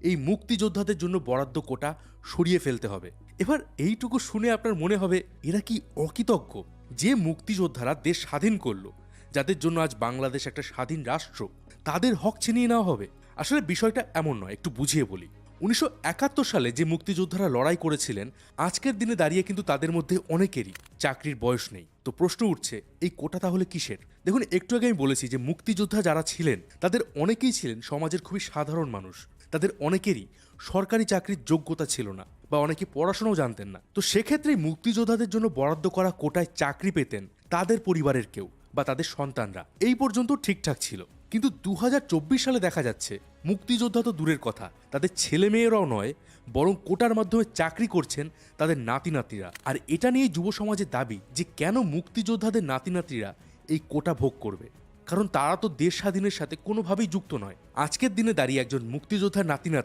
এই মুক্তিযোদ্ধাদের জন্য বরাদ্দ কোটা সরিয়ে ফেলতে হবে। এবার এইটুকু শুনে আপনার মনে হবে এরা কি অকৃতজ্ঞ? যে মুক্তিযোদ্ধারা দেশ স্বাধীন করলো, যাদের জন্য আজ বাংলাদেশ একটা স্বাধীন রাষ্ট্র, তাদের হক ছিনিয়ে নেওয়া হবে? আসলে বিষয়টা এমন নয়, একটু বুঝিয়ে বলি। 1971 সালে যে মুক্তিযোদ্ধারা লড়াই করেছিলেন, আজকের দিনে দাঁড়িয়ে কিন্তু তাদের মধ্যে অনেকেরই চাকরির বয়স নেই। তো প্রশ্ন উঠছে, এই কোটা তাহলে কিসের? দেখুন, একটু আগে আমি বলেছি যে মুক্তিযোদ্ধা যারা ছিলেন তাদের অনেকেই ছিলেন সমাজের খুবই সাধারণ মানুষ। তাদের অনেকেরই সরকারি চাকরির যোগ্যতা ছিল না, বা অনেকে পড়াশোনাও জানতেন না। তো সেক্ষেত্রে মুক্তিযোদ্ধাদের জন্য বরাদ্দ করা কোটায় চাকরি পেতেন তাদের পরিবারের কেউ বা তাদের সন্তানরা। এই পর্যন্ত ঠিকঠাক ছিল। কিন্তু 2024 সালে দেখা যাচ্ছে মুক্তিযোদ্ধা তো দূরের কথা, তাদের ছেলে মেয়েরাও নয়, বরং কোটার মাধ্যমে চাকরি করছেন তাদের নাতি নাতিরা। আর এটা নিয়ে যুব সমাজের দাবি যে কেন মুক্তিযোদ্ধাদের নাতি নাতিরা এই কোটা ভোগ করবে, কারণ তারা তো দেশ স্বাধীনের সাথে কোনোভাবেই যুক্ত নয়। আজকের দিনে দাঁড়িয়ে একজন মুক্তিযোদ্ধার নাতি